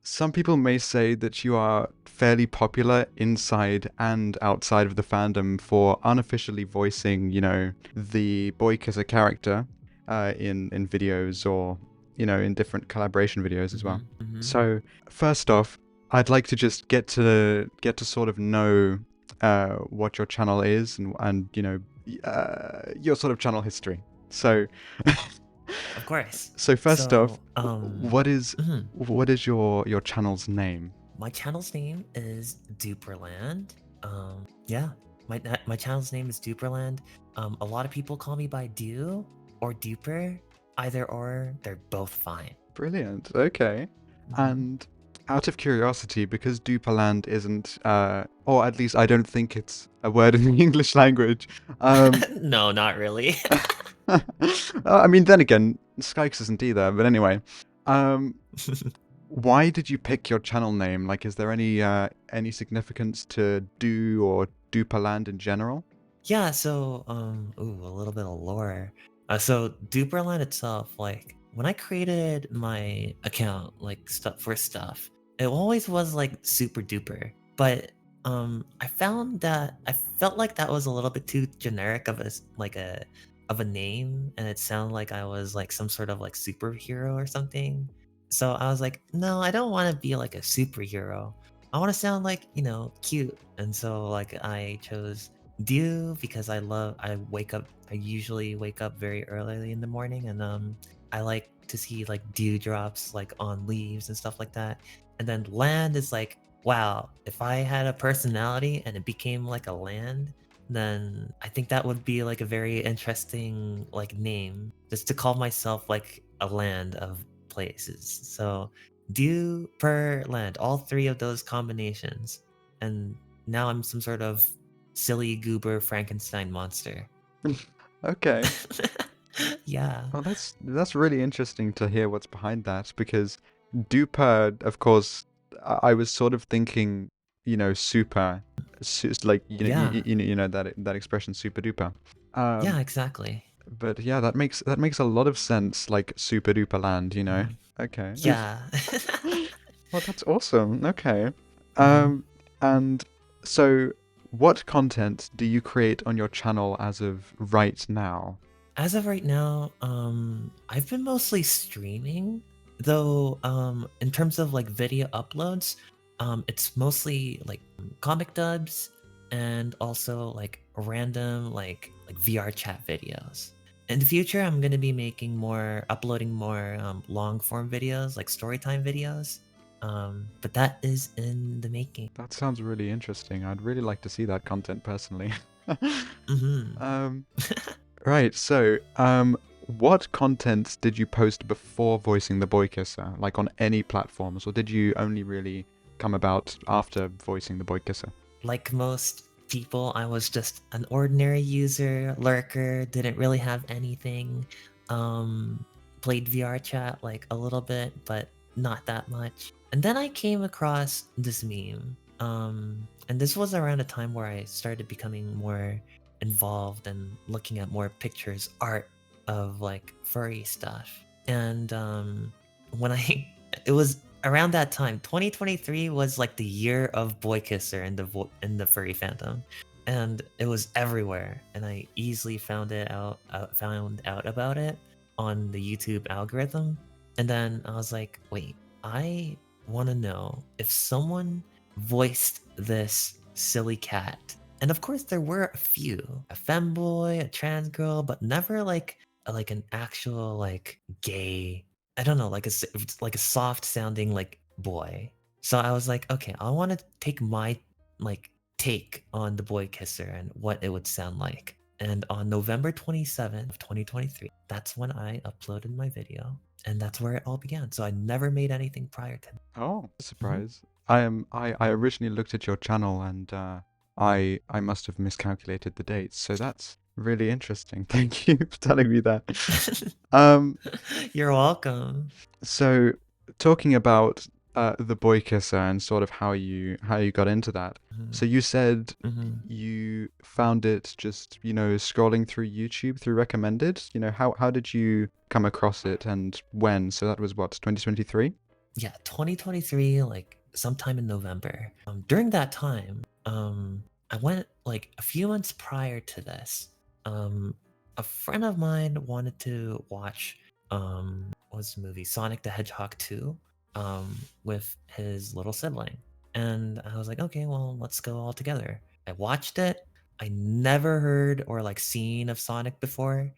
some people may say that you are fairly popular inside and outside of the fandom for unofficially voicing, the boykisser character in videos or, in different collaboration videos as well. Mm-hmm. So, first off, I'd like to just get to sort of know what your channel is and your sort of channel history. So, Of course. so first off, So, what is mhm. what is your channel's name? My channel's name is dewperland. Yeah, my channel's name is dewperland. A lot of people call me by dew or duper. Either or, they're both fine. Brilliant. Okay. Hmm. And out of curiosity, because Duperland isn't, or at least I don't think it's a word in the English language. No, not really. I mean, then again, Skykes isn't either. But anyway, um, why did you pick your channel name? Like, is there any significance to Do or Duperland in general? Yeah, so a little bit of lore. So Duperland itself, like when I created my account, like stuff for stuff, it always was like super duper. But I found that I felt like that was a little bit too generic of a name, and it sounded like I was like some sort of like superhero or something. So I was like, no, I don't want to be like a superhero. I want to sound like, cute. And so like I chose Dew because I usually wake up very early in the morning, and I like to see like dew drops like on leaves and stuff like that. And then land is like, wow, if I had a personality and it became like a land, then I think that would be like a very interesting like name just to call myself like a land of places. So dew per land, all three of those combinations. And now I'm some sort of silly goober Frankenstein monster. Okay. Yeah. Well, that's really interesting to hear what's behind that because duper, of course, I was sort of thinking, super, like Yeah. that expression super duper. Yeah, Um, exactly. but yeah, that makes a lot of sense, like super duper land. Mhm. Okay. Yeah. Well, that's awesome. Okay. Mhm. Um, and so, what content do you create on your channel as of right now? As of right now, I've been mostly streaming, though in terms of like video uploads, it's mostly like comic dubs and also like random like VR chat videos. In the future, I'm gonna be uploading more long form videos, like storytime videos. But that is in the making. That sounds really interesting. I'd really like to see that content personally. Mm-hmm. Um, right, so, what content did you post before voicing the boy kisser? Like on any platforms, or did you only really come about after voicing the boy kisser? Like most people, I was just an ordinary user, lurker, didn't really have anything. Um, Played VR chat like a little bit, but not that much. And then I came across this meme. And this was around a time where I started becoming more involved and looking at more pictures, art of like furry stuff. And when I it was around that time, 2023 was like the year of boykisser in the furry fandom, and it was everywhere. And I easily found out about it on the YouTube algorithm. And then I was like, wait, I want to know if someone voiced this silly cat. And of course, there were a few, a femboy, a trans girl, but never like an actual like gay, I don't know, like a soft sounding like boy. So I was like, okay, I want to take my like take on the boy kisser and what it would sound like. And on November 27th of 2023, that's when I uploaded my video, and that's where it all began. So I never made anything prior to. Oh, Mhm. surprise. I originally looked at your channel and I must have miscalculated the dates, so that's really interesting. Thank you for telling me that. Um, You're welcome. So, talking about the boy kisser and sort of how you got into that. Mhm. So you said Mhm. you found it just scrolling through YouTube through recommended. How did you come across it and when? So that was what 2023. yeah, 2023, like sometime in November. During that time, I went like a few months prior to this. A friend of mine wanted to watch what was the movie Sonic the Hedgehog 2 with his little sibling. And I was like, okay, well, let's go all together. I watched it. I never heard or like seen of Sonic before.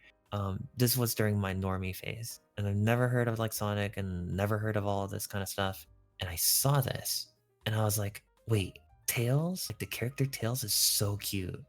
This was during my normie phase, and I've never heard of like Sonic and never heard of all of this kind of stuff. And I saw this, and I was like, wait, Tails, like the character Tails is so cute.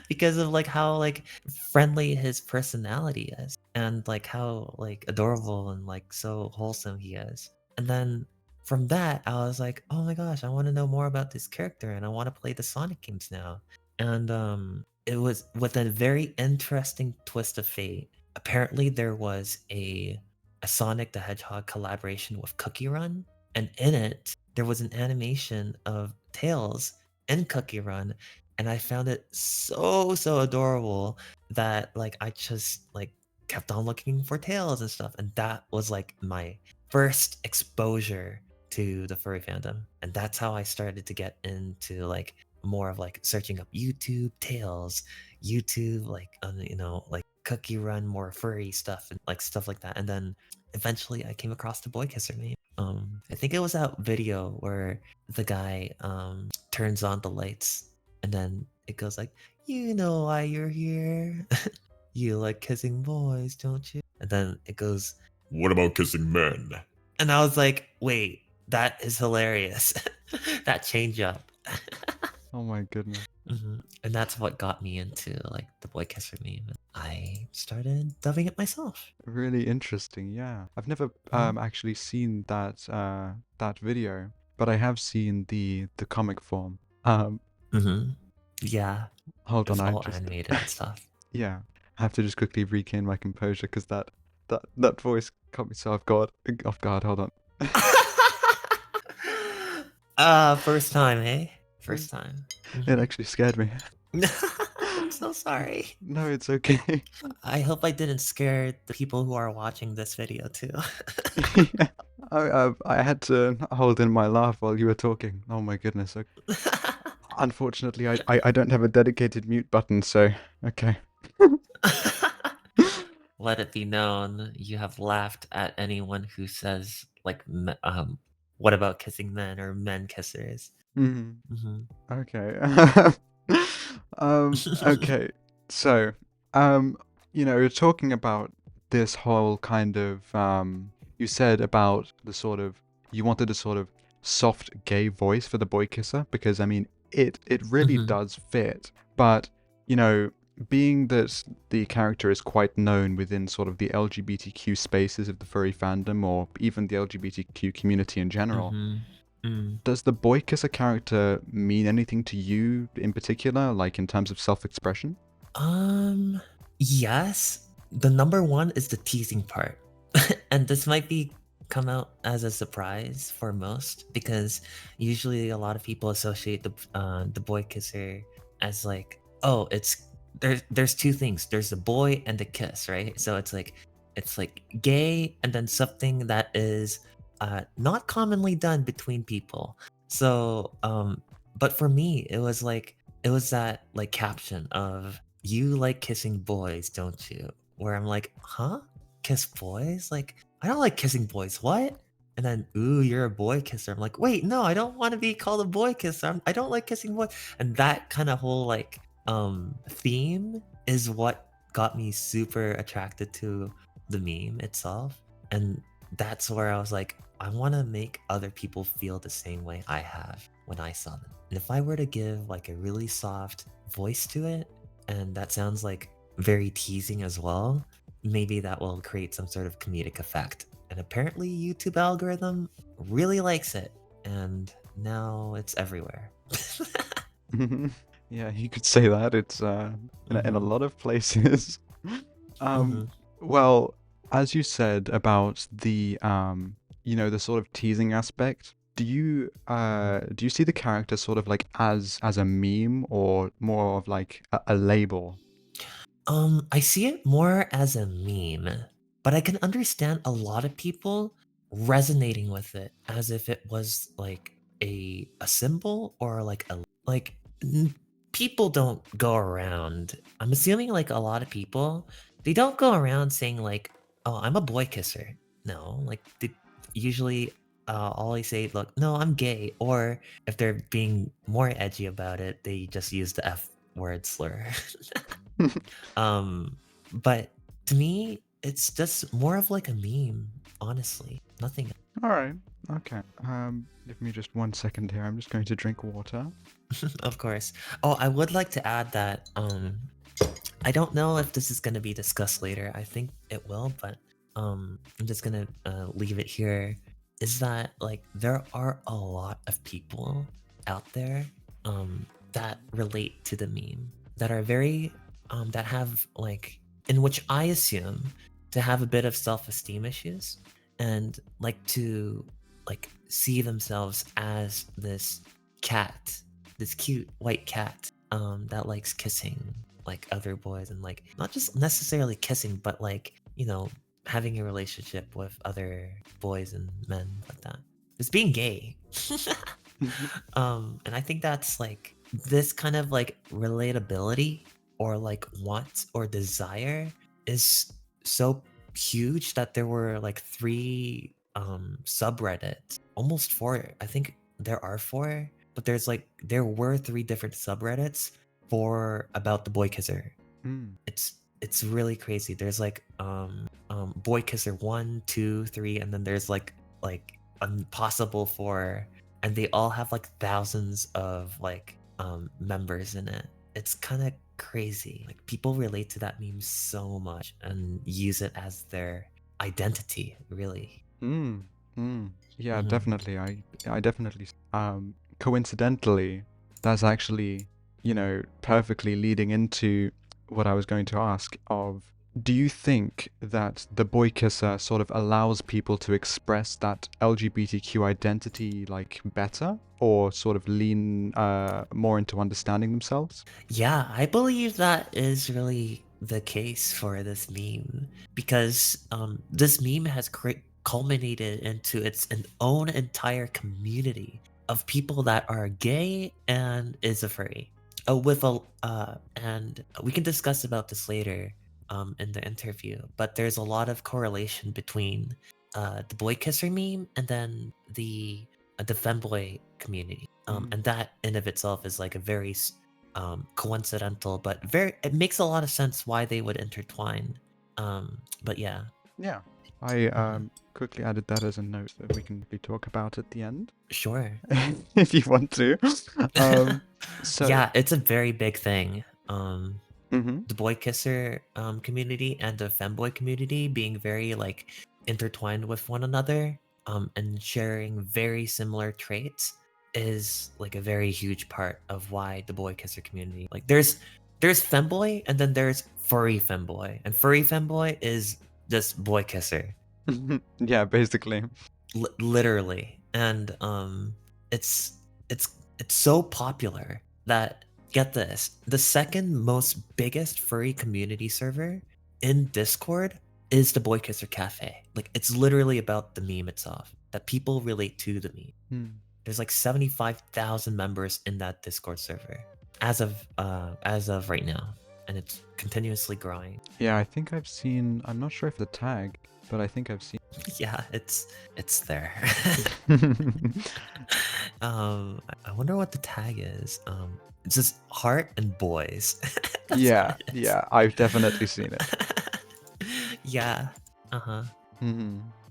Because of like how like friendly his personality is, and like how like adorable and like so wholesome he is. And then from that, I was like, oh my gosh, I want to know more about this character, and I want to play the Sonic games now. And it was with a very interesting twist of fate. Apparently, there was a Sonic the Hedgehog collaboration with Cookie Run, and in it there was an animation of Tails in Cookie Run, and I found it so adorable that like I just like kept on looking for Tails and stuff, and that was like my first exposure to the furry fandom, and that's how I started to get into like more of like searching up YouTube Tails, YouTube like like Cookie Run, more furry stuff and like stuff like that, and then eventually I came across the boykisser meme. I think it was that video where the guy turns on the lights and then it goes like, you know why you're here. You like kissing boys, don't you? And then it goes, what about kissing men? And I was like, wait, that is hilarious. That change up. Oh my goodness. And that's what got me into like the boy kisser meme. I started dubbing it myself. Really interesting, yeah. I've never actually seen that video, but I have seen the comic form. Yeah, Hold it was on, I all just animated and stuff. yeah. I have to just quickly regain my composure because that voice caught me so off guard. Off guard, hold on. First time, eh? First time. It actually scared me. I'm so sorry. No, it's okay. I hope I didn't scare the people who are watching this video too. Yeah. I had to hold in my laugh while you were talking. Oh my goodness. Unfortunately, I don't have a dedicated mute button, so okay. Let it be known you have laughed at anyone who says like what about kissing men or men kissers? Okay. Okay. So, you're talking about this whole kind of you said about the sort of you wanted a sort of soft gay voice for the boy kisser because I mean it really does fit, but being that the character is quite known within sort of the LGBTQ spaces of the furry fandom or even the LGBTQ community in general, does the boy kisser character mean anything to you in particular, like in terms of self-expression? Yes. The number one is the teasing part. And this might be come out as a surprise for most because usually a lot of people associate the boy kisser as like, oh, it's there's two things. There's the boy and the kiss, right? So it's like gay and then something that is not commonly done between people. So but for me it was that like caption of you like kissing boys, don't you? Where I'm like, huh? Kiss boys? Like, I don't like kissing boys. What? And then, ooh, you're a boy kisser. I'm like, wait, no, I don't want to be called a boy kisser. I don't like kissing boys. And that kind of whole like theme is what got me super attracted to the meme itself. And that's where I was like, I want to make other people feel the same way I have when I saw them. And if I were to give like a really soft voice to it, and that sounds like very teasing as well, maybe that will create some sort of comedic effect. And apparently YouTube algorithm really likes it, and now it's everywhere. Yeah, you could say that. It's in a lot of places. Well, as you said about the the sort of teasing aspect, do you see the character sort of like as a meme or more of like a label? I see it more as a meme, but I can understand a lot of people resonating with it as if it was like a symbol or like a like people don't go around. I'm assuming like a lot of people, they don't go around saying like, "Oh, I'm a boy kisser." No, like they usually always say, "Look, no, I'm gay," or if they're being more edgy about it, they just use the F word slur. But to me, it's just more of like a meme, honestly. Nothing. All right. Okay. Give me just 1 second here. I'm just going to drink water. Of course. Oh, I would like to add that I don't know if this is going to be discussed later. I think it will, but I'm just going to leave it here. Is that like there are a lot of people out there that relate to the meme, that are very that have like, in which I assume to have a bit of self-esteem issues, and like to like see themselves as this cat, this cute white cat that likes kissing like other boys, and like not just necessarily kissing, but like, you know, having a relationship with other boys and men like that. It's being gay. And I think that's like this kind of like relatability or like want or desire is so huge that there were like 3 subreddits, almost 4. I think there are 4, but there were 3 different subreddits for about the boy kisser. Mm. It's really crazy. There's like boy kisser 1, 2, 3, and then there's like impossible 4, and they all have like thousands of like members in it. It's kind of crazy. Like people relate to that meme so much and use it as their identity, really. Mm. Mm. Yeah, Mhm. definitely. I definitely. Coincidentally, that's actually, you know, perfectly leading into what I was going to ask of, do you think that the boy kisser sort of allows people to express that LGBTQ identity like better, or sort of lean more into understanding themselves? Yeah, I believe that is really the case for this meme, because this meme has culminated into its own entire community of people that are gay and is a furry. And we can discuss about this later in the interview, but there's a lot of correlation between the boy kisser meme and then the femboy community. And that in of itself is like a very coincidental, but it makes a lot of sense why they would intertwine. But yeah. Yeah. I quickly added that as a note that we can talk about at the end. Sure. If you want to. So yeah, it's a very big thing. Mhm. The boy kisser community and the femboy community being very like intertwined with one another and sharing very similar traits is like a very huge part of why the boy kisser community, like there's femboy and then there's furry femboy, and furry femboy is just boy kisser. Yeah, basically. Literally. And it's so popular that, get this, the second most biggest furry community server in Discord is the boy kisser cafe. Like it's literally about the meme itself, that people relate to the meme. There's like 75,000 members in that Discord server as of right now, and it's continuously growing. Yeah, I think I've seen, I'm not sure if the tag, but I think I've seen. Yeah, it's there. I wonder what the tag is. It's just heart and boys. That's Yeah, what it is. yeah, I've definitely seen it. Yeah. Uh-huh.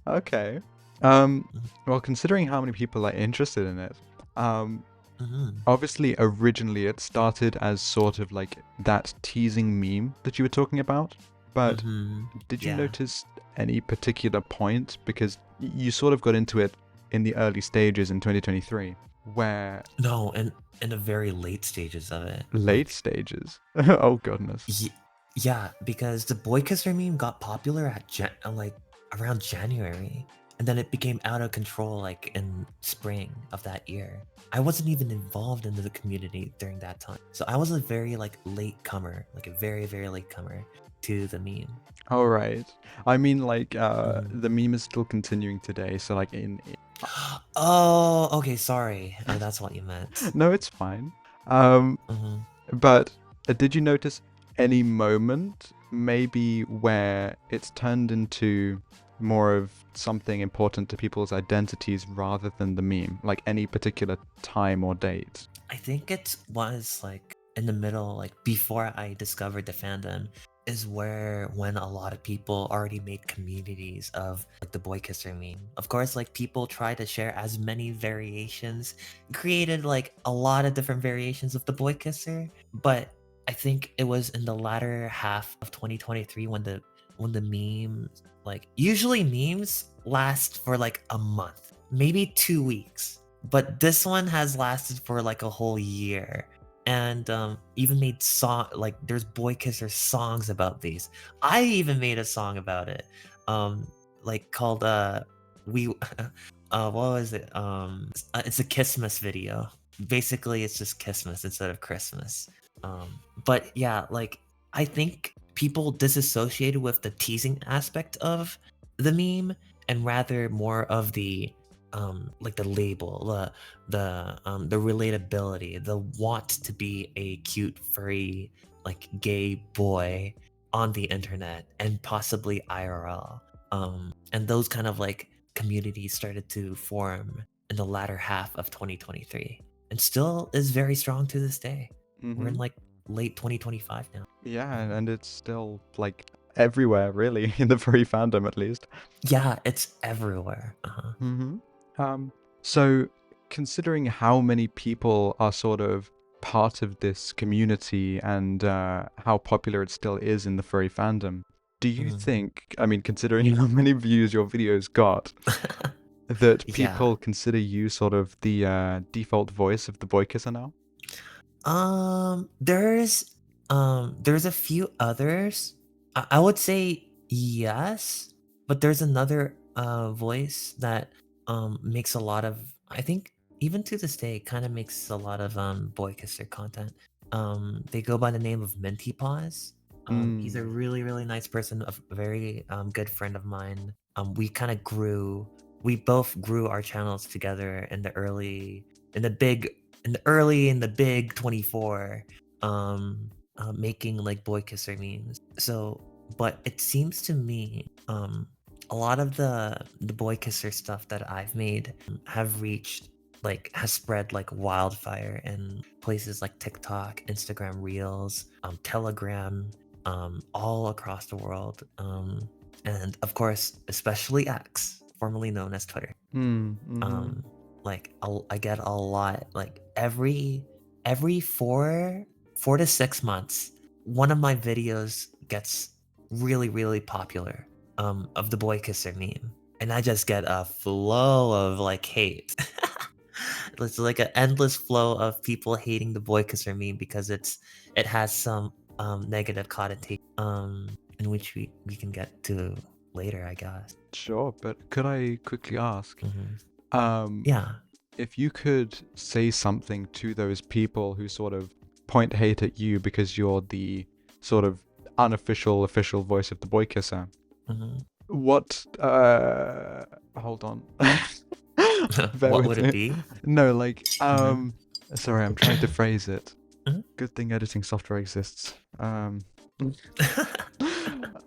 Okay. Well, considering how many people are interested in it, obviously originally it started as sort of like that teasing meme that you were talking about, but did you Yeah. notice any particular point? Because you sort of got into it in the early stages in 2023, where... No, and in the very late stages of it. Late stages? Oh, goodness. Yeah, because the boy kisser meme got popular at like around January, and then it became out of control like in spring of that year. I wasn't even involved into the community during that time, so I was a very like late comer, like a very, very late comer to the meme. All right. I mean, like, Mhm. the meme is still continuing today. So, like, Oh, okay, sorry. That's what you meant. no, it's fine. Um, Mhm. but did you notice any moment, maybe, where it's turned into more of something important to people's identities rather than the meme? Like any particular time or date? I think it was like in the middle, like before I discovered the fandom, is where when a lot of people already made communities of like the boy kisser meme. Of course, like people try to share as many variations, created like a lot of different variations of the boy kisser. But I think it was in the latter half of 2023 when the memes, like usually memes last for like a month, maybe 2 weeks, but this one has lasted for like a whole year, and even made song, like there's boy kisser songs about these. I even made a song about it, like called we what was it, it's a Christmas video. Basically it's just Christmas instead of Christmas. But yeah, like I think people disassociated with the teasing aspect of the meme, and rather more of the like the label, the relatability, the want to be a cute furry like gay boy on the internet and possibly IRL. And those kind of like communities started to form in the latter half of 2023 and still is very strong to this day. We're in Mm-hmm. like late 2025 now. Yeah, and it's still like everywhere, really, in the furry fandom at least. Yeah, it's everywhere. Mm-hmm. So considering how many people are sort of part of this community and how popular it still is in the furry fandom, do you Mhm. think, I mean, considering how many views your videos got, that Yeah. people consider you sort of the default voice of the boy kisser now? There's a few others. I would say yes, but there's another voice that makes a lot of, I think even to this day kind of makes a lot of boy kisser content. They go by the name of Minty Paws. He's a Mm. really nice person, a very good friend of mine. We both grew our channels together in the early, in the big, in the big 24, making like boy kisser memes. So, but it seems to me, a lot of the boy kisser stuff that I've made have reached, like has spread like wildfire in places like TikTok, Instagram Reels, Telegram, all across the world, and of course especially X, formerly known as Twitter. Mm. Mm-hmm. um like I get a lot, like every 4 to 6 months one of my videos gets really popular, of the boy kisser meme, and I just get a flow of like hate. It's like an endless flow of people hating the boy kisser meme because it has some negative connotation, in which we can get to later, I guess. Sure, but could I quickly ask, Hmm. um, Yeah. if you could say something to those people who sort of point hate at you because you're the sort of unofficial official voice of the boy kisser, Hmm. what hold on. Bear What with would it me. be? No, like Hmm. sorry, I'm trying to phrase it. Mhm. Good thing editing software exists.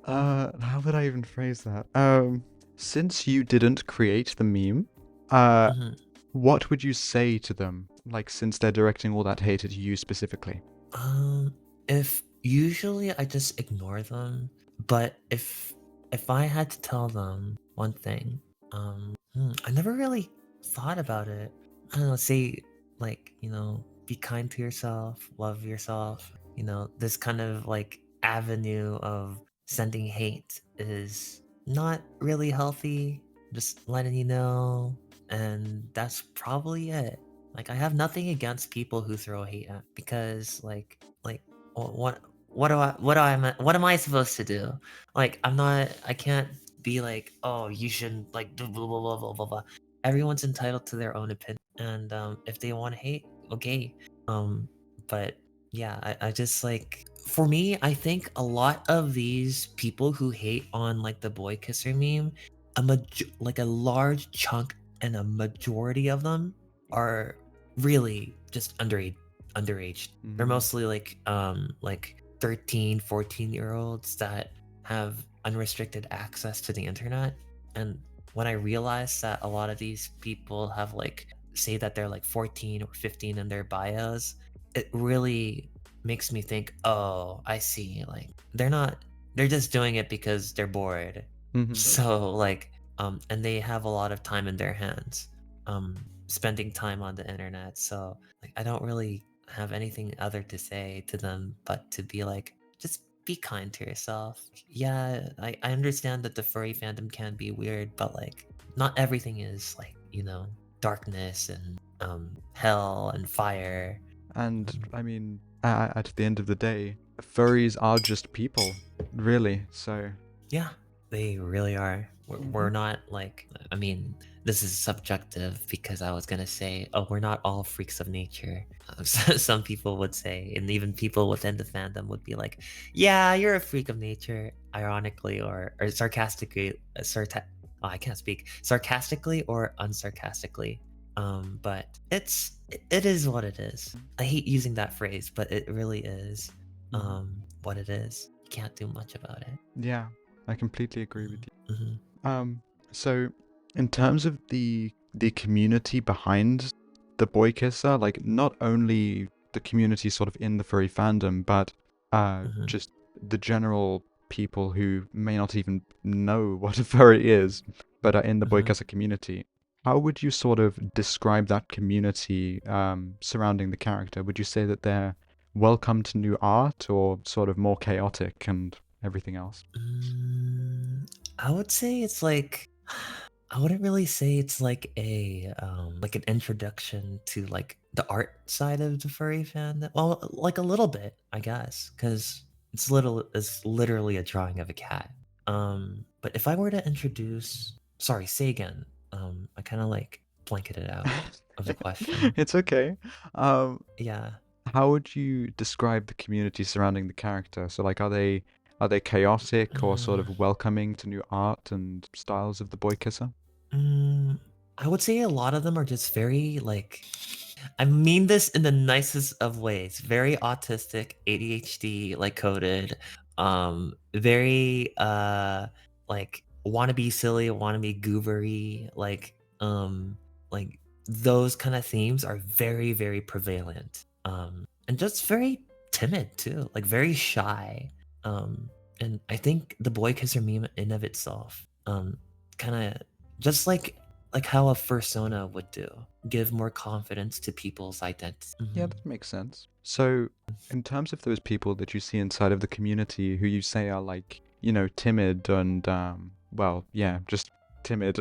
How would I even phrase that? Since you didn't create the meme, Mhm. what would you say to them? Like, since they're directing all that hate at you specifically. Um, if usually I just ignore them, but if I had to tell them one thing, I never really thought about it. I don't know, say like, be kind to yourself, love yourself. This kind of like avenue of sending hate is not really healthy. Just letting you know, and that's probably it. Like I have nothing against people who throw hate at, because like what am I supposed to do? Like I can't be like, oh, you shouldn't like blah blah blah blah blah blah. Everyone's entitled to their own opinion, and if they want to hate, okay. But yeah, I just like For me, I think a lot of these people who hate on like the boy kisser meme, like a large chunk and a majority of them are really just underage. They're mostly like 13, 14-year olds that have unrestricted access to the internet. And when I realized that a lot of these people have like say that they're like 14 or 15 in their bios, it really makes me think, oh, I see. Like they're just doing it because they're bored. Mhm. So like, and they have a lot of time in their hands, spending time on the internet. So like, I don't really have anything other to say to them, but to be like, just be kind to yourself. Yeah, I understand that the furry fandom can be weird, but like, not everything is like, darkness and hell and fire. And I mean, at the end of the day, furries are just people, really. So, Yeah, they really are. We're Mhm. not like, I mean, this is subjective because I was gonna say, oh, we're not all freaks of nature. Some people would say, and even people within the fandom would be like, yeah, you're a freak of nature, ironically or sarcastically. Oh, I can't speak. Sarcastically or unsarcastically. But it is what it is. I hate using that phrase, but it really is Mhm. what it is. You can't do much about it. Yeah, I completely agree with you. Mm-hmm. So in terms of the community behind the boy kisser, like not only the community sort of in the furry fandom, but Mm-hmm. just the general people who may not even know what a furry is, but are in the boy Mm-hmm. kisser community. How would you sort of describe that community surrounding the character? Would you say that they're welcome to new art or sort of more chaotic and everything else? I would say it's like I wouldn't really say it's like an introduction to like the art side of the furry fan. Well, like a little bit, I guess, because it's literally a drawing of a cat. But if I were to introduce, sorry, say again. I kind of like blanketed out of the question. It's okay. Um, Yeah. how would you describe the community surrounding the character? So like are they chaotic or sort Mm, of welcoming to new art and styles of the boy kisser? mm, I would say a lot of them are just very like I mean this in the nicest of ways. Very autistic, ADHD like coded, very like wanna be silly, wanna be goobery, like those kind of themes are very, very prevalent. And just very timid too, like very shy. Um, and I think the boy kisser meme in of itself, kind of just like how a fursona would do, give more confidence to people's identity. Yeah, that makes sense. So in terms of those people that you see inside of the community who you say are like, timid and well, yeah, just timid.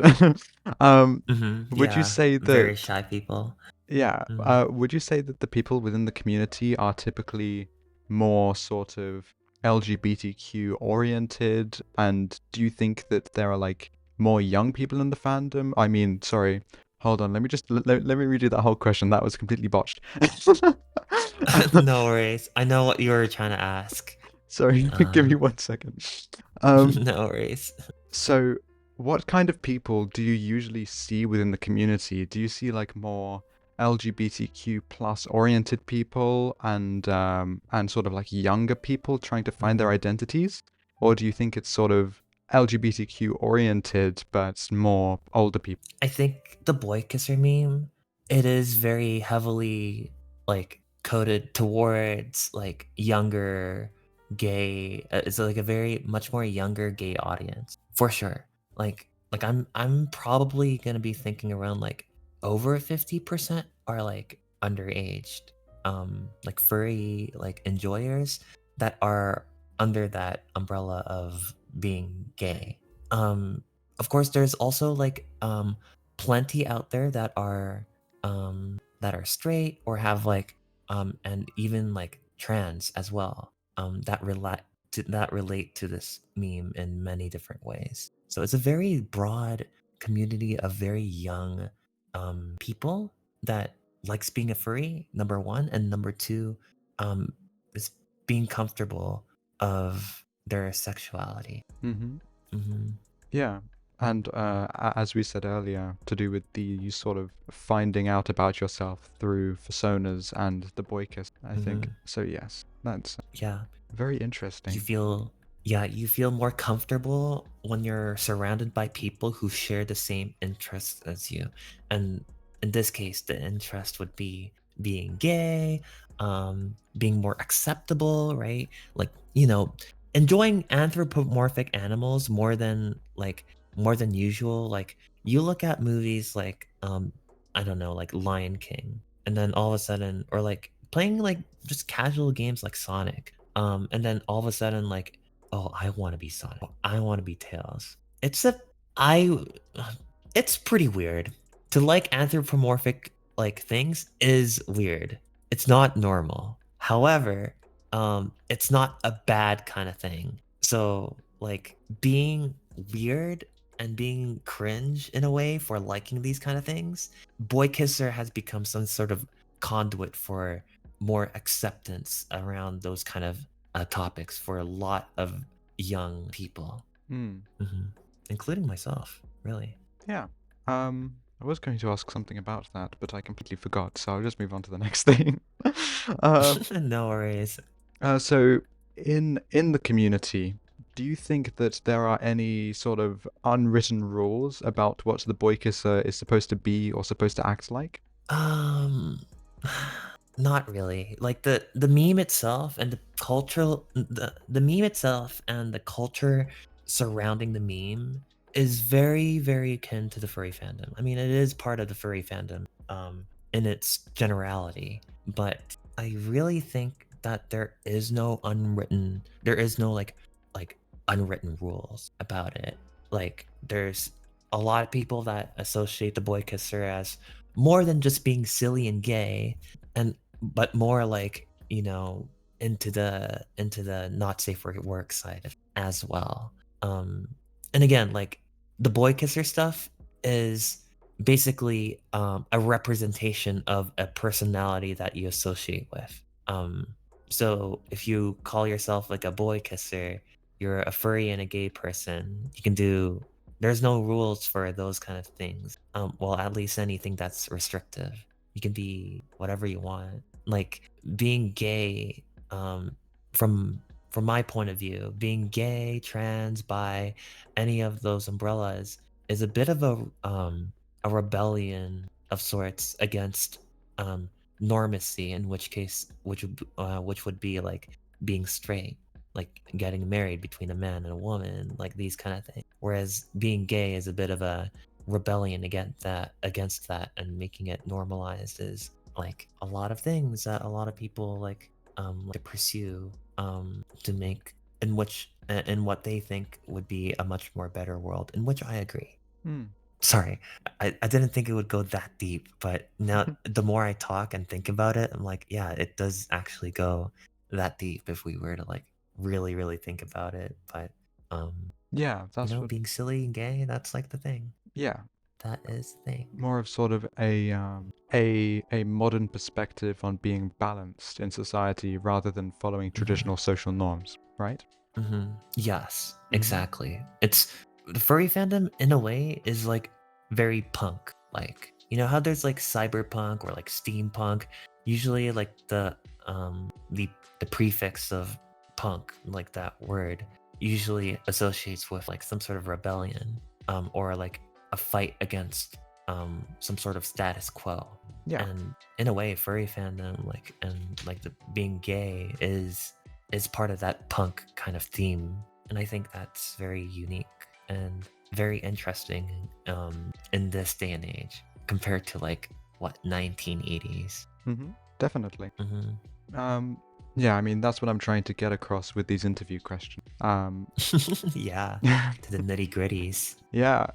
Um, would you Yeah, say that very shy people. Yeah. Mm. Would you say that the people within the community are typically more sort of LGBTQ oriented? And do you think that there are like more young people in the fandom? I mean, sorry, hold on. Let me just let me redo that whole question. That was completely botched. No worries. I know what you were trying to ask. Sorry, give me Um, 1 second. Um, no worries. So, what kind of people do you usually see within the community? Do you see like more LGBTQ plus oriented people and sort of like younger people trying to find their Mhm. identities? Or do you think it's sort of LGBTQ oriented but more older people? I think the boy kisser meme, it is very heavily like coded towards like younger gay. It's like a very much more younger gay audience for sure. Like I'm probably gonna be thinking around like over 50% are like underaged, like furry like enjoyers that are under that umbrella of being gay. Um, of course, there's also like plenty out there that are straight or have like and even like trans as well that relate to this meme in many different ways. So it's a very broad community of very young people that likes being a furry, number one, and number two, um, is being comfortable of their sexuality. Mm-hmm. Hmm. Yeah. And as we said earlier, to do with the sort of finding out about yourself through personas and the boykiss, I think. So yes, that's Yeah. very You interesting. feel, yeah, you feel more comfortable when you're surrounded by people who share the same interests as you. And in this case, the interest would be being gay, being more acceptable, right? Like, enjoying anthropomorphic animals more than usual. Like, you look at movies like I don't know, like Lion King, and then all of a sudden, or like playing like just casual games like Sonic, and then all of a sudden, like, oh, I want to be Sonic. Oh, I want to be Tails. I, it's pretty weird. To like anthropomorphic like things is weird. It's not normal. However, it's not a bad kind of thing. So like being weird and being cringe in a way for liking these kind of things, Boy Kisser has become some sort of conduit for more acceptance around those kind of topics for a lot of young people, including myself, really. Yeah. I was going to ask something about that, but I completely forgot, so I'll just move on to the next thing. No worries. So in the community, do you think that there are any sort of unwritten rules about what the boykisser is supposed to be or supposed to act like? Not really. Like the meme itself and the meme itself and the culture surrounding the meme is very, very akin to the furry fandom. I mean, it is part of the furry fandom in its generality, but I really think that there is no like unwritten rules about it. Like there's a lot of people that associate the boy kisser as more than just being silly and gay, and but more like into the not safe for work side as well. And again, like the boy kisser stuff is basically a representation of a personality that you associate with. So if you call yourself like a boy kisser, you're a furry and a gay person. You can do. There's no rules for those kind of things. Well, at least anything that's restrictive. You can be whatever you want. Like being gay, from my point of view, being gay, trans, bi, any of those umbrellas is a bit of a rebellion of sorts against normacy. In which case, which would be like being straight, like getting married between a man and a woman, like these kind of things. Whereas being gay is a bit of a rebellion against that, and making it normalized is like a lot of things that a lot of people like to pursue to make in what they think would be a much more better world, in which I agree. Sorry, I didn't think it would go that deep, but now the more I talk and think about it, I'm like, yeah, it does actually go that deep if we were to like really, really think about it. But Yeah, that's what. being silly and gay, that's like the thing. Yeah, That is the thing. more of sort of a modern perspective on being balanced in society rather than following traditional social norms, right? Yes, exactly. It's the furry fandom in a way is like very punk. Like, how there's like cyberpunk or like steampunk. Usually like the prefix of punk, like that word, usually associates with like some sort of rebellion, or like a fight against some sort of status quo. Yeah. And in a way, furry fandom, like, and like the being gay is part of that punk kind of theme. And I think that's very unique and very interesting in this day and age compared to like 1980s. Definitely. Yeah, I mean, that's what I'm trying to get across with these interview questions. Yeah, to the nitty gritties. Yeah.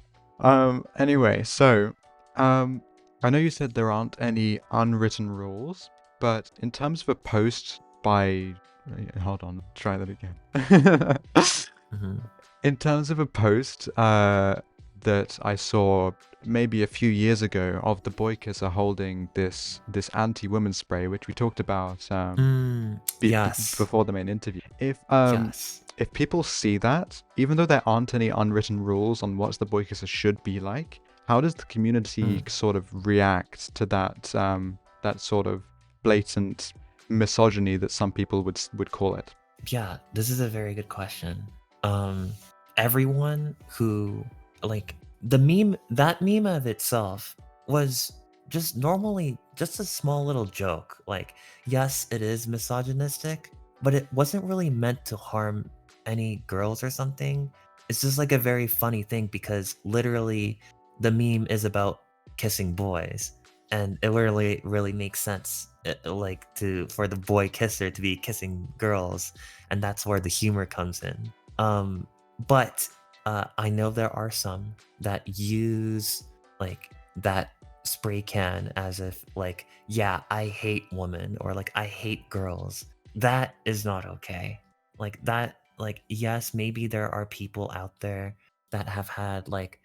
Anyway, so I know you said there aren't any unwritten rules, but in terms of a post by hold on, try that again. In terms of a post that I saw maybe a few years ago of the boykisser holding this anti-woman spray, which we talked about Yes. before the main interview. Yes. If people see that, even though there aren't any unwritten rules on what the boykisser should be like, how does the community sort of react to that that sort of blatant misogyny that some people would call it? Yeah, this is a very good question. Everyone who, like, that meme of itself was just normally just a small little joke. Like, yes, it is misogynistic, but it wasn't really meant to harm any girls or something. It's just like a very funny thing because literally the meme is about kissing boys, and it really makes sense, like, for the boy kisser to be kissing girls, and that's where the humor comes in. But I know there are some that use like that spray can as if like, yeah, I hate women, or like I hate girls. That is not okay. Like that, like, yes, maybe there are people out there that have had like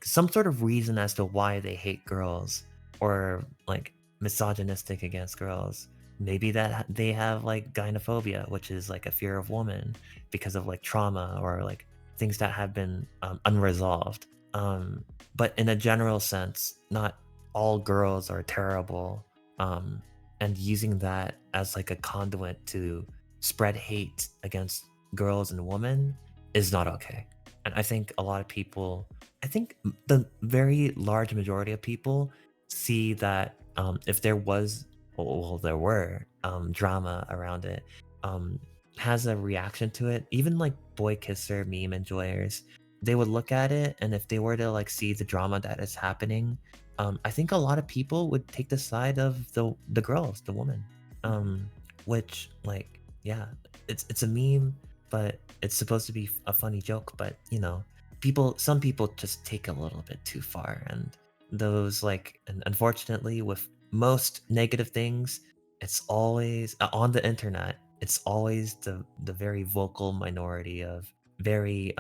some sort of reason as to why they hate girls, or like misogynistic against girls. Maybe that they have like gynophobia, which is like a fear of women because of like trauma or like things that have been unresolved. But in a general sense, not all girls are terrible. And using that as like a conduit to spread hate against girls and women is not okay. And I think a lot of people, I think the very large majority of people see that if there was, well, there were drama around it, has a reaction to it. Even like boy kisser meme enjoyers, they would look at it, and if they were to like see the drama that is happening, I think a lot of people would take the side of the girls, the women, which, like, yeah, it's a meme, but it's supposed to be a funny joke. But you know, some people just take a little bit too far, and those, like, and unfortunately with most negative things, it's always on the internet, it's always the very vocal minority of very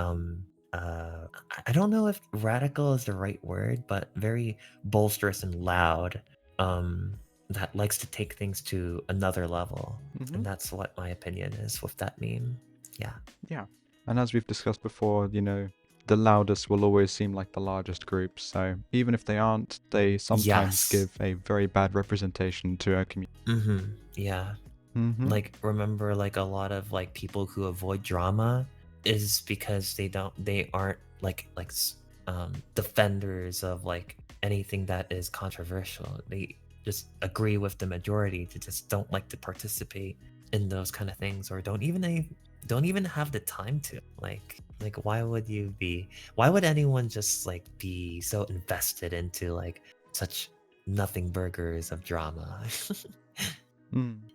I don't know if radical is the right word, but very bolsterous and loud, that likes to take things to another level. And that's what my opinion is with that meme. Yeah. Yeah. And as we've discussed before, you know, the loudest will always seem like the largest group. So even if they aren't, they sometimes Yes. give a very bad representation to a community. Yeah. Like, remember, like, a lot of like people who avoid drama is because they aren't like defenders of like anything that is controversial. They just agree with the majority to just don't like to participate in those kind of things, or don't even have the time to, like why would anyone just like be so invested into like such nothing burgers of drama?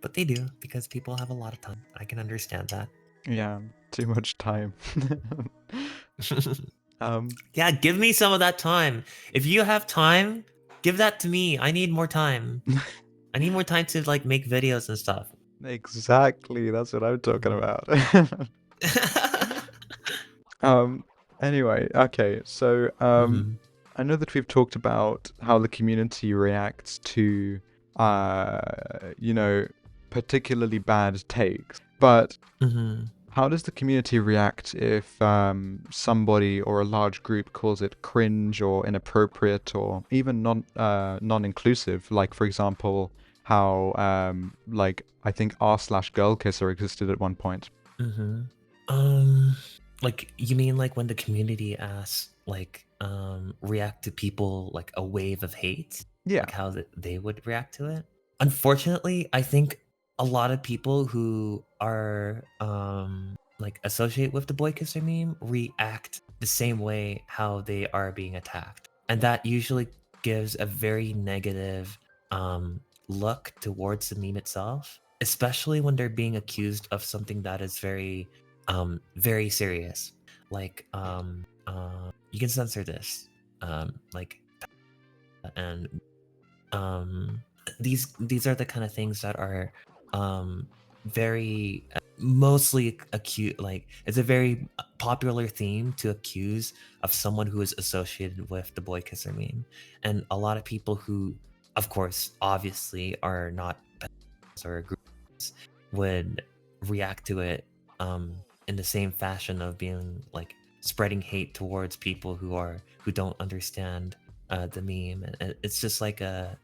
But they do, because people have a lot of time. I can understand that. Yeah, too much time. Yeah, give me some of that time. If you have time, give that to me. I need more time. I need more time to like make videos and stuff. Exactly, that's what I'm talking about. Anyway, okay, so I know that we've talked about how the community reacts to you know, particularly bad takes, but how does the community react if somebody or a large group calls it cringe or inappropriate or even non-inclusive? Like, for example, how like I think r/girl kisser existed at one point. Like, you mean like when the community asks, like, react to people like a wave of hate? Yeah. Like how they would react to it? Unfortunately, I think a lot of people who are like associate with the boy kisser meme react the same way how they are being attacked. And that usually gives a very negative look towards the meme itself, especially when they're being accused of something that is very serious. Like you can censor this. Like, and these are the kind of things that are very mostly acute, like it's a very popular theme to accuse of someone who is associated with the boy kisser meme, and a lot of people who, of course, obviously are not or groups would react to it in the same fashion of being like spreading hate towards people who don't understand the meme. And it's just like a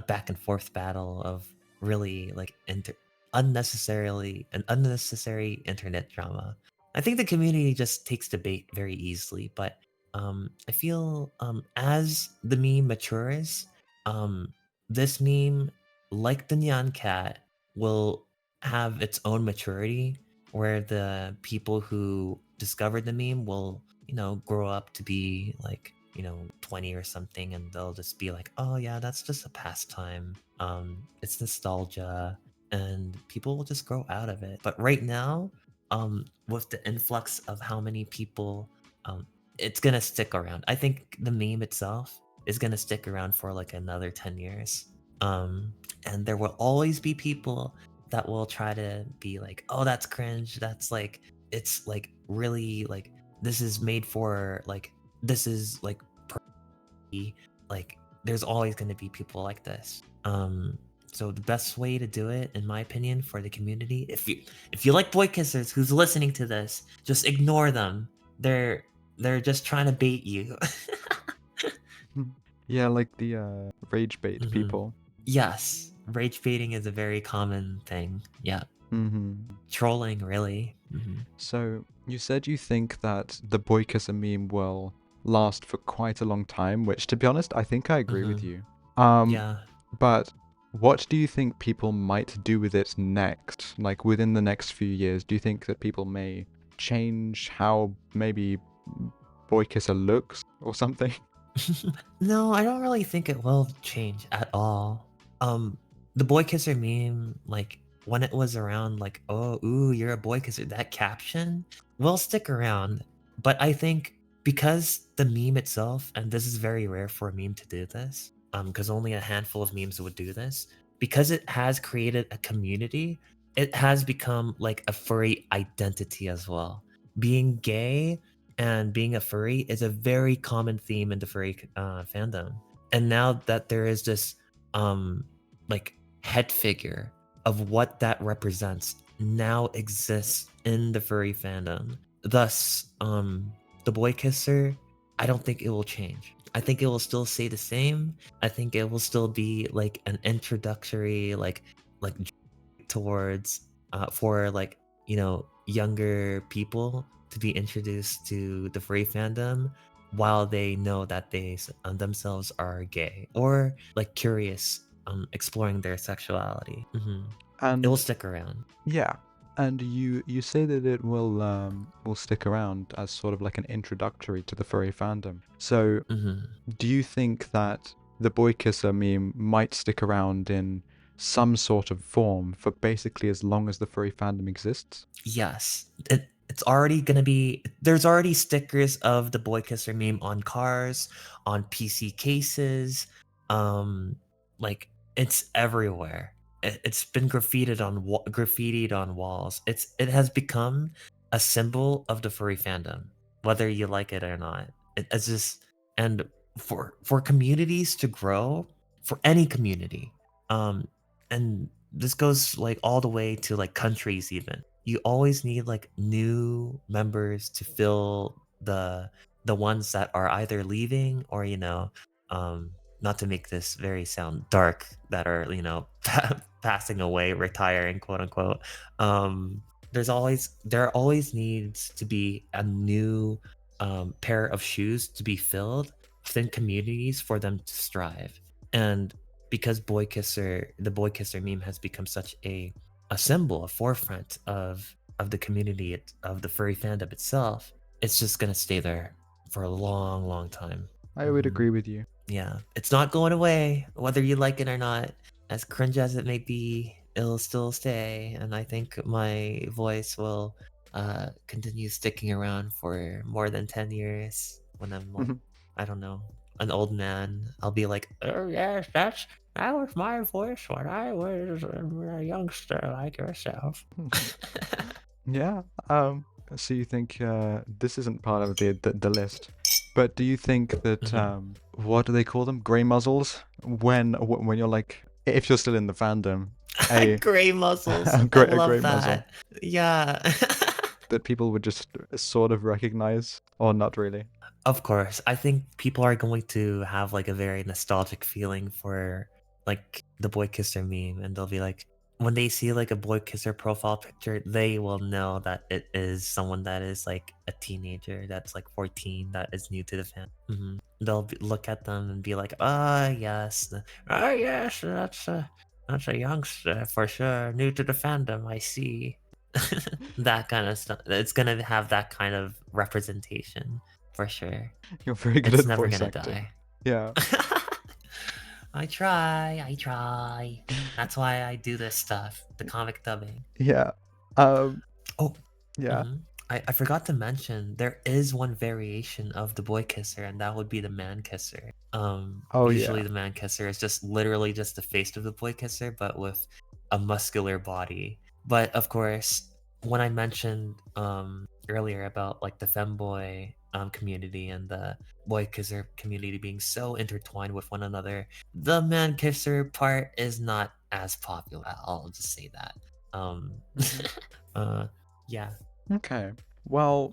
back and forth battle of really like unnecessary internet drama. I think the community just takes debate very easily, but I feel as the meme matures, this meme, like the Nyan Cat, will have its own maturity where the people who discovered the meme will, grow up to be like, 20 or something, and they'll just be like, oh yeah, that's just a pastime. It's nostalgia, and people will just grow out of it. But right now, with the influx of how many people, it's gonna stick around. I think the meme itself is gonna stick around for like another 10 years. And there will always be people that will try to be like, oh, that's cringe. That's like, it's like really like, this is made for like, this is like, like, there's always going to be people like this. So the best way to do it, in my opinion, for the community, if you like boy kissers who's listening to this, just ignore them. They're just trying to bait you. Yeah, like the rage bait people. Yes, rage baiting is a very common thing. Yeah. Trolling, really. So you said you think that the boy kisser meme will last for quite a long time, which, to be honest, I think I agree with you. Yeah. But what do you think people might do with it next? Like within the next few years, do you think that people may change how maybe boy kisser looks or something? No, I don't really think it will change at all. The boy kisser meme, like when it was around, like, oh, ooh, you're a boy kisser, that caption will stick around. But I think because the meme itself, and this is very rare for a meme to do this, because only a handful of memes would do this, because it has created a community, it has become like a furry identity as well. Being gay and being a furry is a very common theme in the furry fandom. And now that there is this like head figure of what that represents now exists in the furry fandom. Thus, the boy kisser, I don't think it will change. I think it will still stay the same. I think it will still be like an introductory like towards for like, younger people to be introduced to the furry fandom while they know that they themselves are gay or like curious, exploring their sexuality. It will And stick around. yeah, and you say that it will stick around as sort of like an introductory to the furry fandom. So do you think that the boy kisser meme might stick around in some sort of form for basically as long as the furry fandom exists? Yes, it's already gonna be. There's already stickers of the boy kisser meme on cars, on PC cases. Like it's everywhere. It's been graffitied on walls. It has become a symbol of the furry fandom, whether you like it or not. It's just, and for communities to grow, for any community, and this goes like all the way to like countries even. You always need like new members to fill the ones that are either leaving or, not to make this very sound dark, that are, passing away, retiring, quote unquote. There always needs to be a new pair of shoes to be filled within communities for them to strive. And because the boy kisser meme has become such a symbol, a forefront of the community, of the furry fandom itself, it's just gonna stay there for a long, long time. I would agree with you. Yeah, it's not going away, whether you like it or not. As cringe as it may be, it'll still stay, and I think my voice will continue sticking around for more than 10 years when I'm like, I don't know, an old man, I'll be like, oh yes, that was my voice when I was a youngster like yourself. Yeah. So you think this isn't part of the list, but do you think that what do they call them? Grey muzzles? When you're like, if you're still in the fandom, a Gray muzzles. a I grey love muzzle that. Yeah. that people would just sort of recognize, or not really? Of course, I think people are going to have like a very nostalgic feeling for like the boy kisser meme, and they'll be like, when they see like a boy kisser profile picture, they will know that it is someone that is like a teenager that's like 14 that is new to the fan. They'll look at them and be like, ah, yes, yes, that's a youngster for sure, new to the fandom. I see. That kind of stuff. It's gonna have that kind of representation. For sure. You're very good It's at never voice gonna acting. die. Yeah. I try. That's why I do this stuff, the comic dubbing. Yeah. Oh, Yeah. I forgot to mention there is one variation of the boy kisser, and that would be the man kisser. Oh Usually yeah. the man kisser is just literally just the face of the boy kisser, but with a muscular body. But of course, when I mentioned earlier about like the femboy community and the boy kisser community being so intertwined with one another, the man kisser part is not as popular. I'll just say that. Yeah. Okay. Well,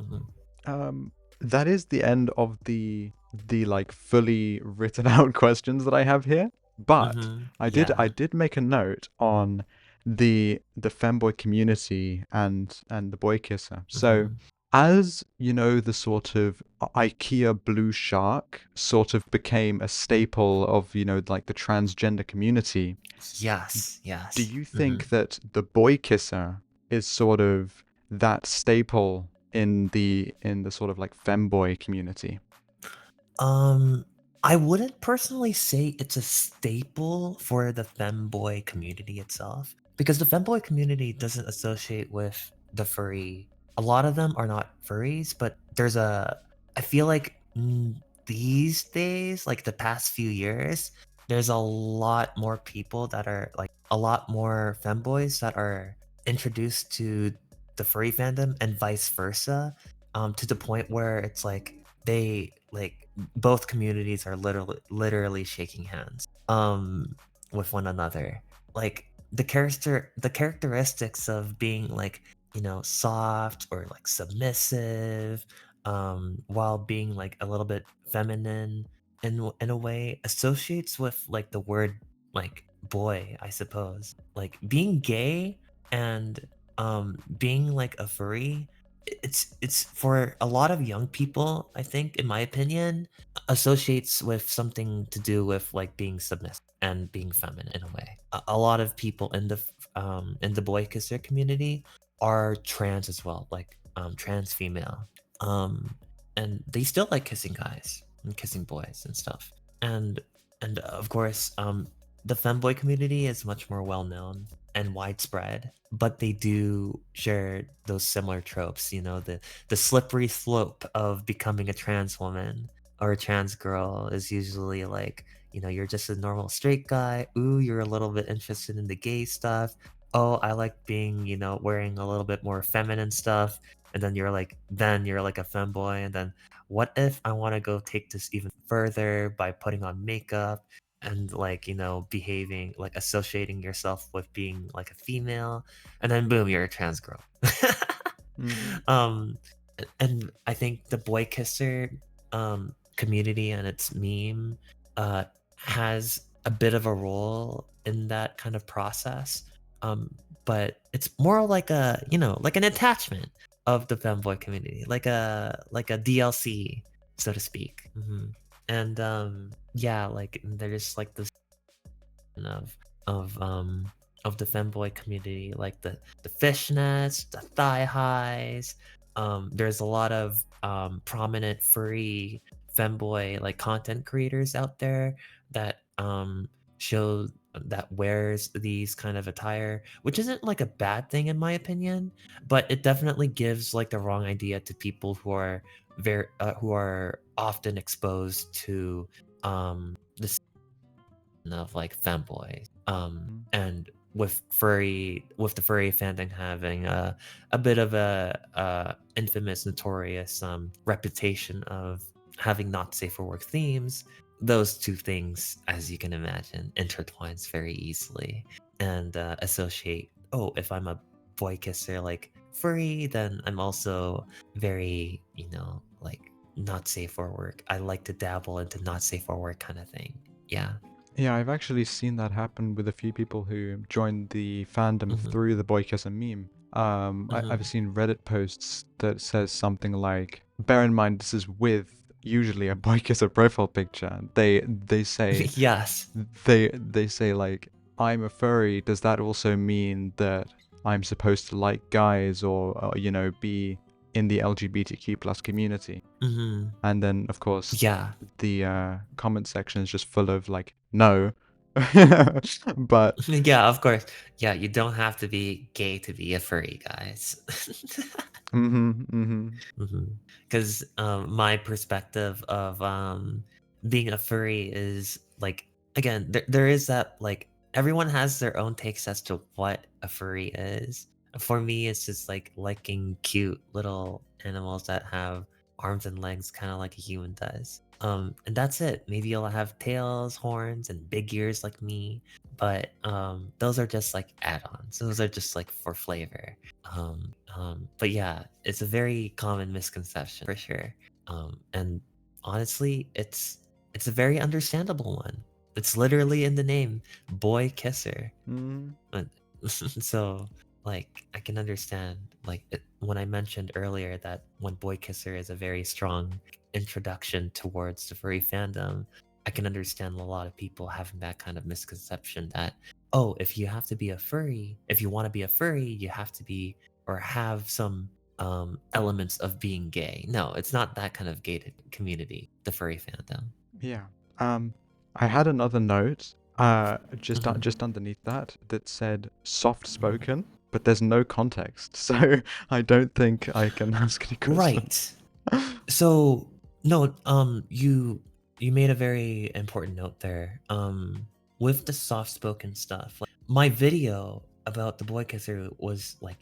Mhm. that is the end of the like fully written out questions that I have here. But I Yeah. did make a note on the femboy community and the boy kisser. So as you know, the sort of IKEA blue shark sort of became a staple of, you know, like the transgender community. Yes. Do Yes. you think that the boy kisser is sort of that staple in the sort of like femboy community? I wouldn't personally say it's a staple for the femboy community itself, because the femboy community doesn't associate with the furry. A lot of them are not furries, but I feel like these days, like the past few years, there's a lot more people that are like a lot more femboys that are introduced to the furry fandom and vice versa, to the point where it's like they like both communities are literally shaking hands with one another. Like the characteristics of being like, you know, soft or like submissive, while being like a little bit feminine in a way, associates with like the word like boy, I suppose. Like being gay and being like a furry, it's for a lot of young people, I think, in my opinion, associates with something to do with like being submissive and being feminine in a way. A lot of people in the boy kisser community are trans as well, like trans female. Um and they still like kissing guys and kissing boys and stuff. And of course, the femboy community is much more well known and widespread, but they do share those similar tropes, you know, the slippery slope of becoming a trans woman or a trans girl is usually like, you know, you're just a normal straight guy. Ooh, you're a little bit interested in the gay stuff. Oh, I like being, you know, wearing a little bit more feminine stuff. And then you're like a femboy. And then what if I want to go take this even further by putting on makeup and like, you know, behaving like associating yourself with being like a female, and then boom, you're a trans girl. um and I think the boy kisser community and its meme has a bit of a role in that kind of process, but it's more like a, you know, like an attachment of the femboy community, like a DLC, so to speak. And yeah, like there's like this of of um of the femboy community, like the fishnets, the thigh highs. There's a lot of prominent furry femboy like content creators out there that show that wears these kind of attire, which isn't like a bad thing in my opinion, but it definitely gives like the wrong idea to people who are who are often exposed to this of like femboy, Mm. and with the furry fandom having a bit of a infamous, notorious reputation of having not safe for work themes, those two things, as you can imagine, intertwines very easily, and associate. Oh, if I'm a boy kisser like furry, then I'm also very, like not safe for work. I like to dabble into not safe for work kind of thing. Yeah. Yeah, I've actually seen that happen with a few people who joined the fandom Mm-hmm. through the boykisser meme. I've seen Reddit posts that says something like, bear in mind this is with usually a boykisser profile picture. They say Yes. they say like, I'm a furry. Does that also mean that I'm supposed to like guys or be in the LGBTQ plus community? Mm-hmm. And then of course Yeah. the comment section is just full of like, no. But Yeah, of course. Yeah, you don't have to be gay to be a furry, guys. Because my perspective of being a furry is like, again, there is that, like, everyone has their own takes as to what a furry is. For me, it's just like liking cute little animals that have arms and legs, kind of like a human does. And that's it. Maybe you'll have tails, horns, and big ears like me, but those are just like add-ons. Those are just like for flavor. But yeah, it's a very common misconception for sure. And honestly, it's a very understandable one. It's literally in the name, boy kisser. mm, So like I can understand, like when I mentioned earlier that when boy kisser is a very strong introduction towards the furry fandom, I can understand a lot of people having that kind of misconception that, oh, if you have to be a furry, if you want to be a furry, you have to be or have some elements of being gay. No, it's not that kind of gated community, the furry fandom. yeah. I had another note Mhm. just underneath that said soft spoken, but there's no context. So I don't think I can ask any questions. Right. So no, you made a very important note there. With the soft spoken stuff, like my video about the boy kisser was like,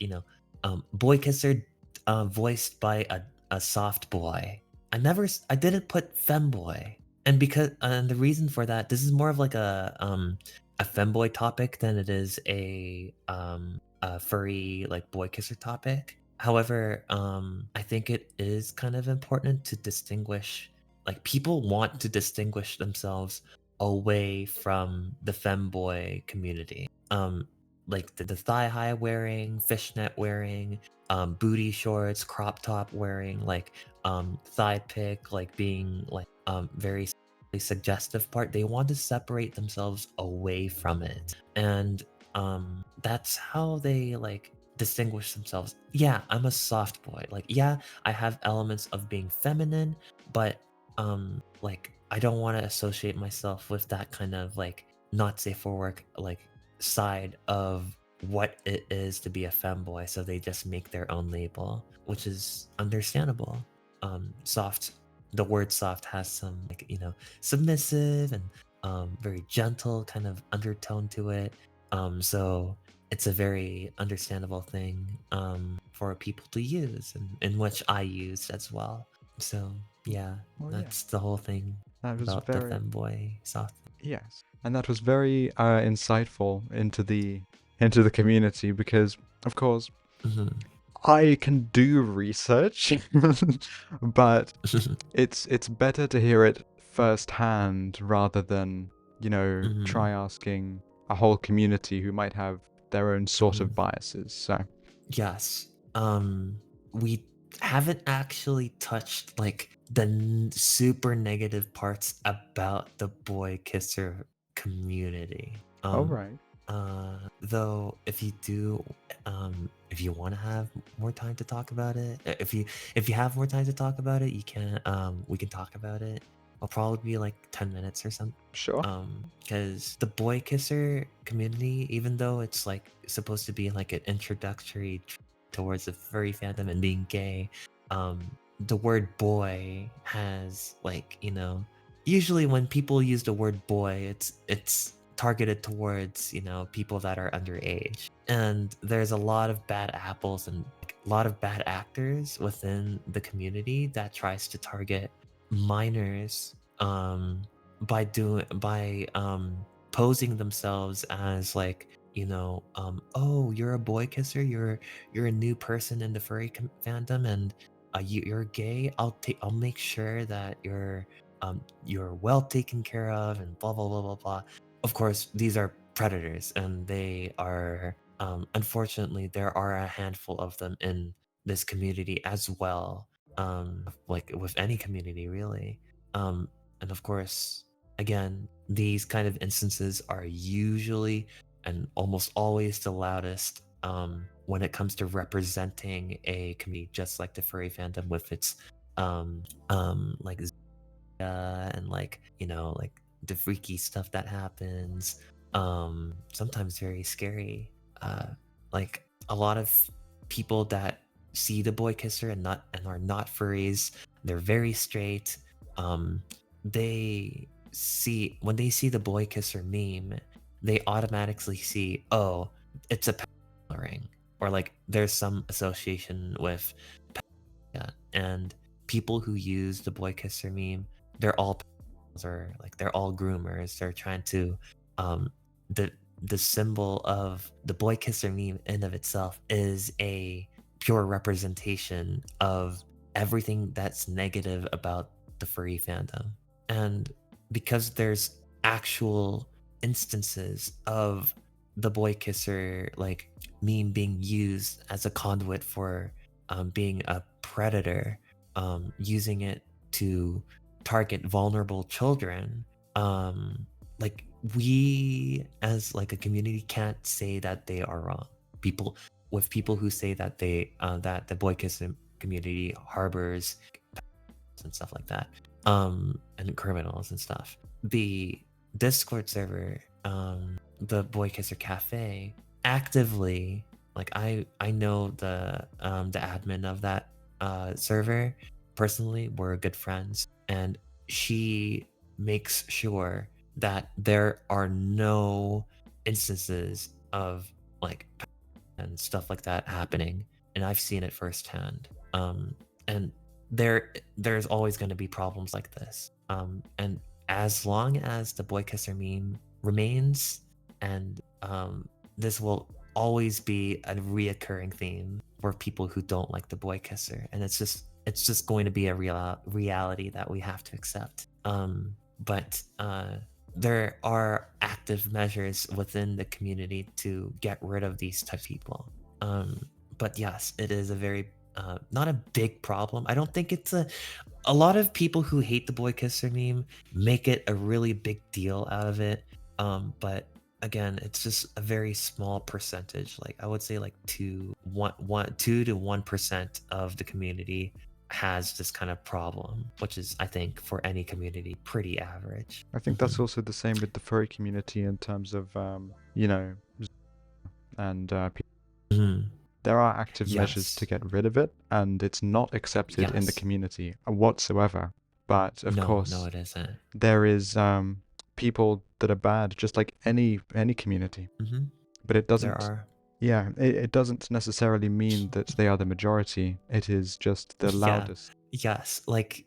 boy kisser, voiced by a soft boy. I didn't put femboy, and the reason for that, this is more of like a femboy topic than it is a furry like boy kisser topic. However, I think it is kind of important to distinguish, like people want to distinguish themselves away from the femboy community. Like the thigh high wearing, fishnet wearing, booty shorts, crop top wearing, like thigh pick, like being like very suggestive part. They want to separate themselves away from it, and that's how they like distinguish themselves. Yeah, I'm a soft boy. Like, yeah, I have elements of being feminine, but like I don't want to associate myself with that kind of like not safe for work like side of what it is to be a femboy. So they just make their own label, which is understandable. Soft, the word soft has some like, submissive and very gentle kind of undertone to it. So it's a very understandable thing for people to use, and in which I used as well. So yeah, Well, yeah, that's the whole thing that was about the very femboy soft. yes, and that was very insightful into the community because, of course, Mhm. I can do research, but it's better to hear it firsthand rather than, try Mhm. asking a whole community who might have their own sort Mhm. of biases. So, Yes. We haven't actually touched like the super negative parts about the boy kisser community. all right. Though if you want to have more time to talk about it, if you have more time to talk about it, you can we can talk about it. I'll probably be like 10 minutes or something. Sure. Because the boy kisser community, even though it's like supposed to be like an introductory towards the furry fandom and being gay, the word boy has like, usually when people use the word boy, it's targeted towards, people that are underage. And there's a lot of bad apples and a lot of bad actors within the community that tries to target minors by posing themselves as like, oh, you're a boy kisser, you're a new person in the furry fandom, and you're gay. I'll make sure that you're well taken care of, and blah blah blah blah blah. Of course, these are predators, and they are unfortunately there are a handful of them in this community as well. Like with any community, really. And of course, again, these kind of instances are usually and almost always the loudest when it comes to representing a community, just like the furry fandom with its like and like like the freaky stuff that happens, sometimes very scary. Like a lot of people that see the boy kisser and are not furries, they're very straight. They see when they see the boy kisser meme, they automatically see, oh, it's a ring, or like there's some association with and people who use the boy kisser meme, they're all or like they're all groomers. They're trying to the symbol of the boy kisser meme in of itself is a pure representation of everything that's negative about the furry fandom. And because there's actual instances of the boy kisser like meme being used as a conduit for being a predator, using it to target vulnerable children, like we as like a community can't say that they are wrong. People who say that that the boy kisser community harbors and stuff like that, and criminals and stuff. The Discord server, the Boy Kisser Cafe, actively, like I know the admin of that server personally. We're good friends, and she makes sure that there are no instances of like and stuff like that happening, and I've seen it firsthand. And there's always going to be problems like this, and as long as the boy kisser meme remains, and this will always be a reoccurring theme for people who don't like the boy kisser, and it's just going to be a reality that we have to accept. But there are active measures within the community to get rid of these type of people. But yes, it is a very not a big problem. I don't think it's a lot of people who hate the boy kisser meme make it a really big deal out of it. But again, it's just a very small percentage. Like I would say like 2 to 1% of the community has this kind of problem, which is, I think, for any community, pretty average. I think that's also the same with the furry community in terms of, and there are active measures to get rid of it, and it's not accepted in the community whatsoever. But of course, no, it isn't. There is people that are bad, just like any community. But it doesn't. There are. Yeah, it doesn't necessarily mean that they are the majority. It is just the loudest. Yes, like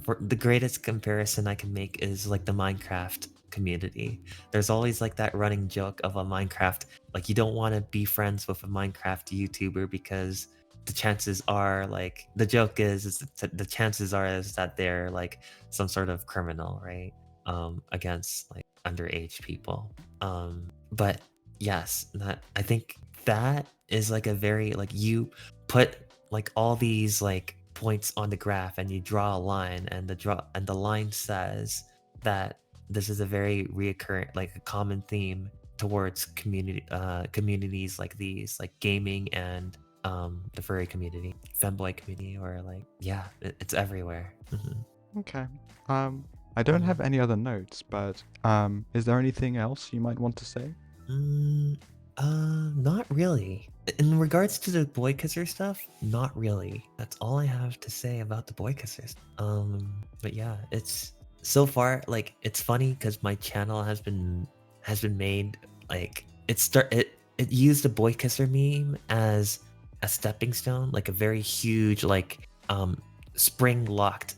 for the greatest comparison I can make is like the Minecraft community. There's always like that running joke of a Minecraft, like you don't want to be friends with a Minecraft YouTuber because the chances are, like the joke is the chances are is that they're like some sort of criminal, right? Against like underage people. But yes, I think that is like a very like you put like all these like points on the graph and you draw a line, and the line says that this is a very reoccurring, like a common theme towards communities like these, like gaming and the furry community, femboy community, or like it's everywhere. Okay. I don't have any other notes, but is there anything else you might want to say? Not really. In regards to the boy kisser stuff, not really. That's all I have to say about the boy kissers. But yeah, it's so far, like, it's funny because my channel has been made, like, it used a boy kisser meme as a stepping stone, like a very huge, like, spring locked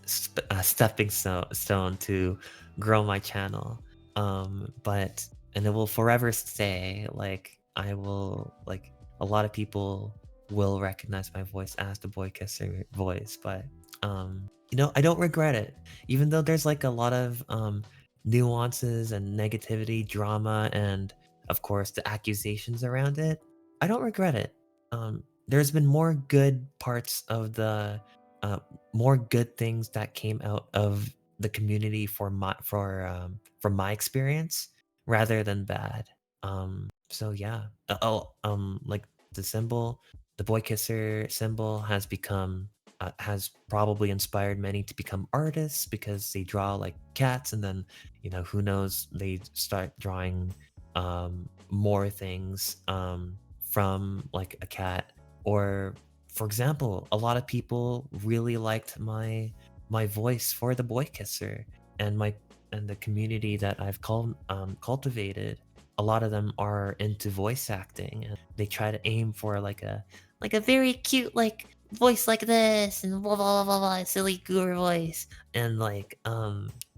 stepping stone to grow my channel. But and it will forever stay. Like, I will, like, a lot of people will recognize my voice as the boy kisser voice, but you know, I don't regret it, even though there's like a lot of nuances and negativity, drama, and of course the accusations around it. I don't regret it. There's been more good parts of the uh, more good things that came out of the community for my experience rather than bad. So yeah. Like, the symbol, the boy kisser symbol has probably inspired many to become artists because they draw like cats, and then, you know, who knows, they start drawing more things from like a cat. Or, for example, a lot of people really liked my voice for the boy kisser, and the community that I've cultivated. A lot of them are into voice acting, and they try to aim for like a very cute, like, voice like this, and blah blah blah blah, silly goober voice, and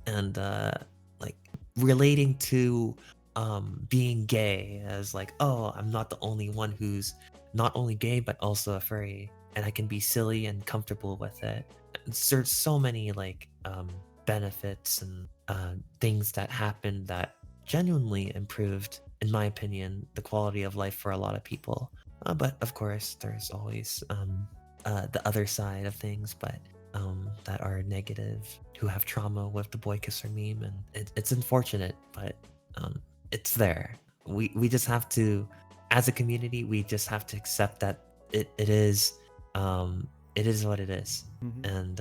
and like, relating to being gay as like, oh, I'm not the only one who's not only gay but also a furry, and I can be silly and comfortable with it. There's so many like benefits and things that happened that genuinely improved, in my opinion, the quality of life for a lot of people. But of course, there's always the other side of things, but that are negative, who have trauma with the boy kisser meme, and it's unfortunate, but it's there. We just have to, as a community, we just have to accept that it is what it is. And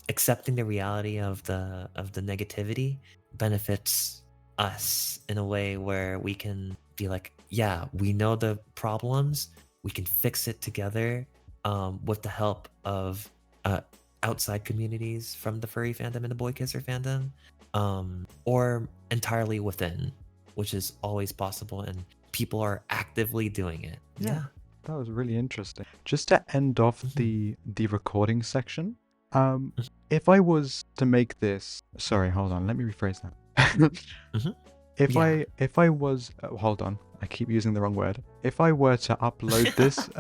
accepting the reality of the negativity benefits us in a way where we can be like, yeah, we know the problems, we can fix it together with the help of outside communities from the furry fandom and the boy kisser fandom, or entirely within, which is always possible, and people are actively doing it. Yeah. That was really interesting. Just to end off the recording section, if I was to make this, sorry, hold on, let me rephrase that. If I was, hold on, I keep using the wrong word. If I were to upload this,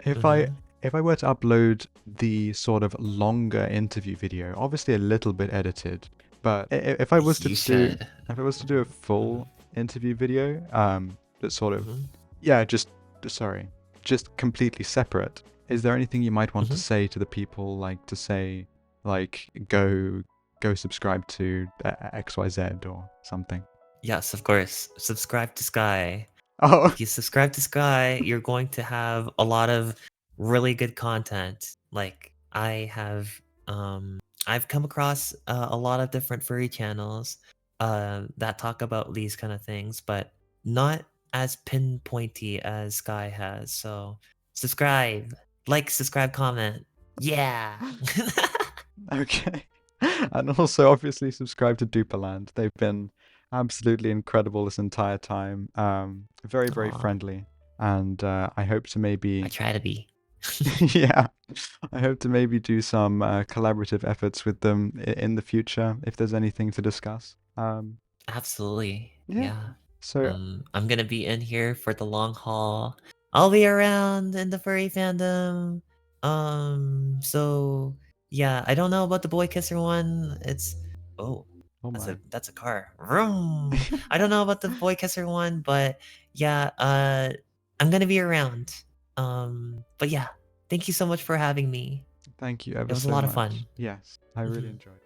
if I were to upload the sort of longer interview video, obviously a little bit edited, but if I was to do a full interview video, that sort of, just completely separate. Is there anything you might want to say to the people, like to say, like, go subscribe to XYZ or something? Yes, of course. Subscribe to Sky. Oh, If you subscribe to Sky, you're going to have a lot of really good content. Like, I've come across a lot of different furry channels that talk about these kind of things, but not as pinpointy as Sky has. So subscribe, like, subscribe, comment. Yeah. okay. And also, obviously, subscribe to dewperland. They've been absolutely incredible this entire time. Very, very friendly. And I hope to maybe... I try to be. Yeah. I hope to maybe do some collaborative efforts with them in the future, if there's anything to discuss. Absolutely. Yeah. Yeah. So I'm gonna be in here for the long haul. I'll be around in the furry fandom. So yeah, I don't know about the boy kisser one. It's that's a car. Vroom. I don't know about the boy kisser one, but yeah, I'm gonna be around. But yeah, thank you so much for having me. thank you ever It was a so lot much. of fun. Yes, I really enjoyed it.